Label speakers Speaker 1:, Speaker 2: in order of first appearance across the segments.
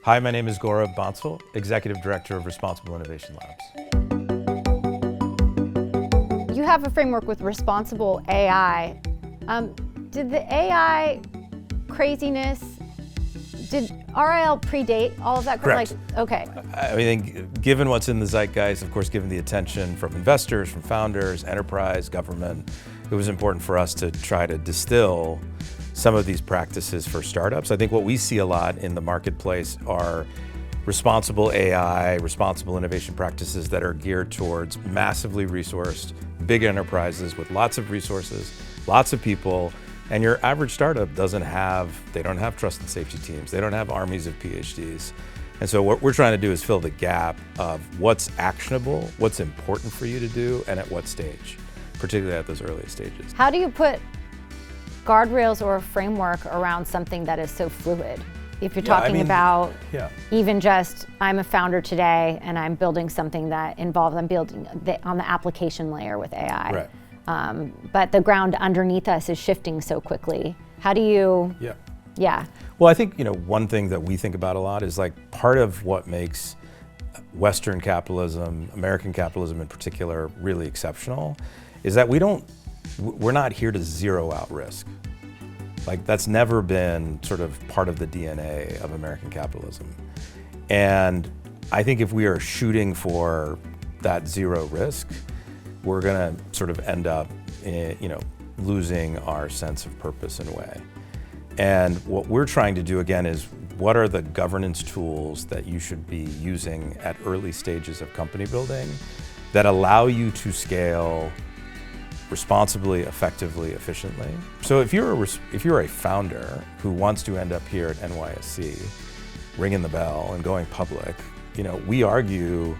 Speaker 1: Hi, my name is Gaurab, Bansal, Executive Director of Responsible Innovation Labs.
Speaker 2: You have a framework with responsible AI. Did the AI craziness, did RIL predate all of that?
Speaker 1: Correct.
Speaker 2: Okay.
Speaker 1: I think given what's in the zeitgeist, of course, given the attention from investors, from founders, enterprise, government, it was important for us to try to distill some of these practices for startups. I think what we see a lot in the marketplace are responsible AI, responsible innovation practices that are geared towards massively resourced, big enterprises with lots of resources, lots of people, and your average startup don't have trust and safety teams, they don't have armies of PhDs. And so what we're trying to do is fill the gap of what's actionable, what's important for you to do, and at what stage, particularly at those early stages.
Speaker 2: How do you put guardrails or a framework around something that is so fluid? If you're talking about even just, I'm a founder today and I'm building something that involves, I'm building on the application layer with AI.
Speaker 1: Right.
Speaker 2: But the ground underneath us is shifting so quickly. How do you? Yeah.
Speaker 1: Well, I think, one thing that we think about a lot is like part of what makes Western capitalism, American capitalism in particular, really exceptional is that we're not here to zero out risk. Like that's never been sort of part of the DNA of American capitalism. And I think if we are shooting for that zero risk, we're gonna sort of end up, losing our sense of purpose in a way. And what we're trying to do again is, what are the governance tools that you should be using at early stages of company building that allow you to scale responsibly, effectively, efficiently. So if you're a founder who wants to end up here at NYSC, ringing the bell and going public, we argue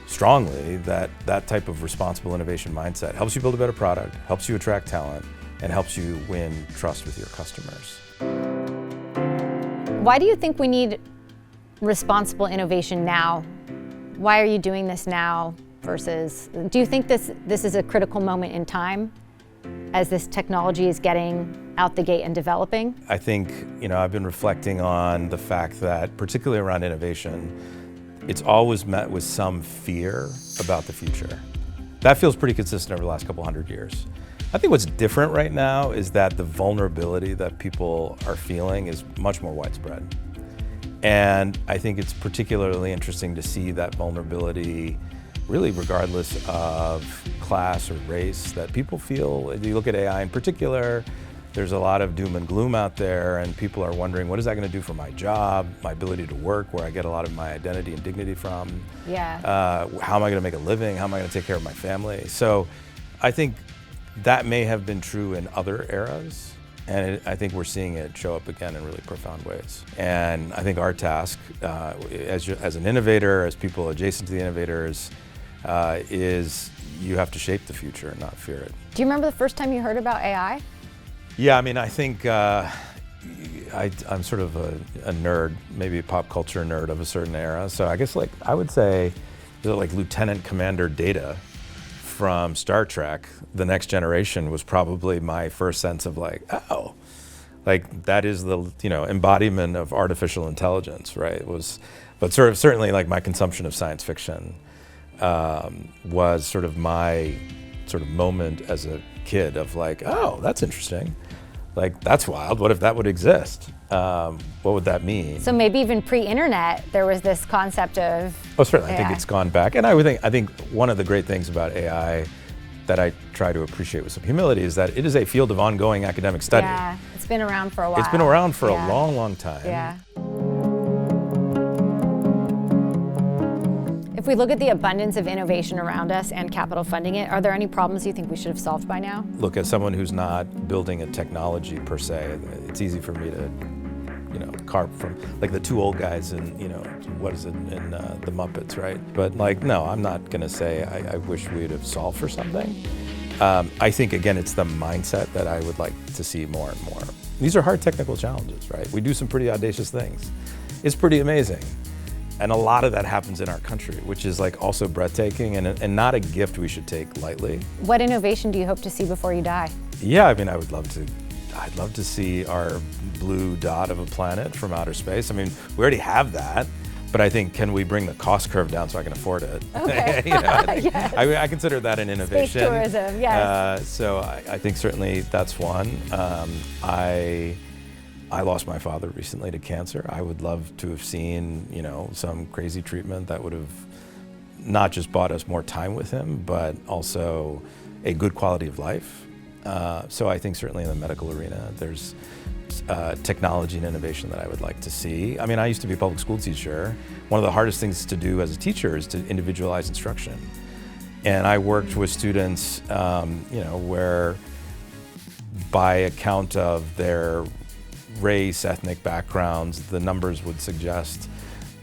Speaker 1: strongly that that type of responsible innovation mindset helps you build a better product, helps you attract talent, and helps you win trust with your customers.
Speaker 2: Why do you think we need responsible innovation now? Why are you doing this now? Versus, do you think this is a critical moment in time as this technology is getting out the gate and developing?
Speaker 1: I think, I've been reflecting on the fact that, particularly around innovation, it's always met with some fear about the future. That feels pretty consistent over the last couple hundred years. I think what's different right now is that the vulnerability that people are feeling is much more widespread. And I think it's particularly interesting to see that vulnerability really regardless of class or race, that people feel. If you look at AI in particular, there's a lot of doom and gloom out there, and people are wondering, what is that going to do for my job, my ability to work, where I get a lot of my identity and dignity from?
Speaker 2: Yeah.
Speaker 1: How am I going to make a living? How am I going to take care of my family? So I think that may have been true in other eras, and I think we're seeing it show up again in really profound ways. And I think our task as an innovator, as people adjacent to the innovators, is you have to shape the future and not fear it.
Speaker 2: Do you remember the first time you heard about AI?
Speaker 1: Yeah, I think I'm sort of a nerd, maybe a pop culture nerd of a certain era. So I guess I would say Lieutenant Commander Data from Star Trek, The Next Generation, was probably my first sense of that is the embodiment of artificial intelligence, right? But certainly my consumption of science fiction was sort of my moment as a kid of oh, that's interesting. That's wild. What if that would exist? What would that mean?
Speaker 2: So maybe even pre-internet, there was this concept of
Speaker 1: certainly.
Speaker 2: AI.
Speaker 1: I think it's gone back. And I think one of the great things about AI that I try to appreciate with some humility is that it is a field of ongoing academic study.
Speaker 2: Yeah, it's been around for a while.
Speaker 1: It's been around for a long, long time.
Speaker 2: Yeah. If we look at the abundance of innovation around us and capital funding it, are there any problems you think we should have solved by now?
Speaker 1: Look, as someone who's not building a technology per se, it's easy for me to, carp from the two old guys in, what is it, in the Muppets, right? But no, I'm not gonna say I wish we'd have solved for something. I think, again, it's the mindset that I would like to see more and more. These are hard technical challenges, right? We do some pretty audacious things. It's pretty amazing. And a lot of that happens in our country, which is also breathtaking and not a gift we should take lightly.
Speaker 2: What innovation do you hope to see before you die?
Speaker 1: Yeah, I would love to I'd love to see our blue dot of a planet from outer space. I mean, we already have that, but I think, can we bring the cost curve down so I can afford it?
Speaker 2: Okay.
Speaker 1: Yes. I consider that an innovation.
Speaker 2: Space tourism, yes.
Speaker 1: So I think certainly that's one. I lost my father recently to cancer. I would love to have seen, some crazy treatment that would have not just bought us more time with him, but also a good quality of life. So I think certainly in the medical arena, there's technology and innovation that I would like to see. I mean, I used to be a public school teacher. One of the hardest things to do as a teacher is to individualize instruction. And I worked with students, where by account of their race, ethnic backgrounds, the numbers would suggest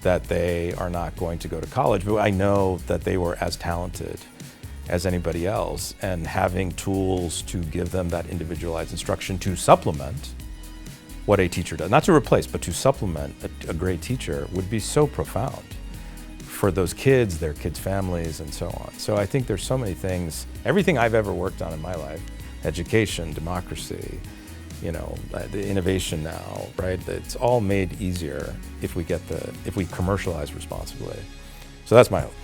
Speaker 1: that they are not going to go to college. But I know that they were as talented as anybody else, and having tools to give them that individualized instruction to supplement what a teacher does, not to replace, but to supplement a great teacher, would be so profound for those kids, their kids' families, and so on. So I think there's so many things, everything I've ever worked on in my life, education, democracy, the innovation now, right? It's all made easier if we commercialize responsibly. So that's my hope.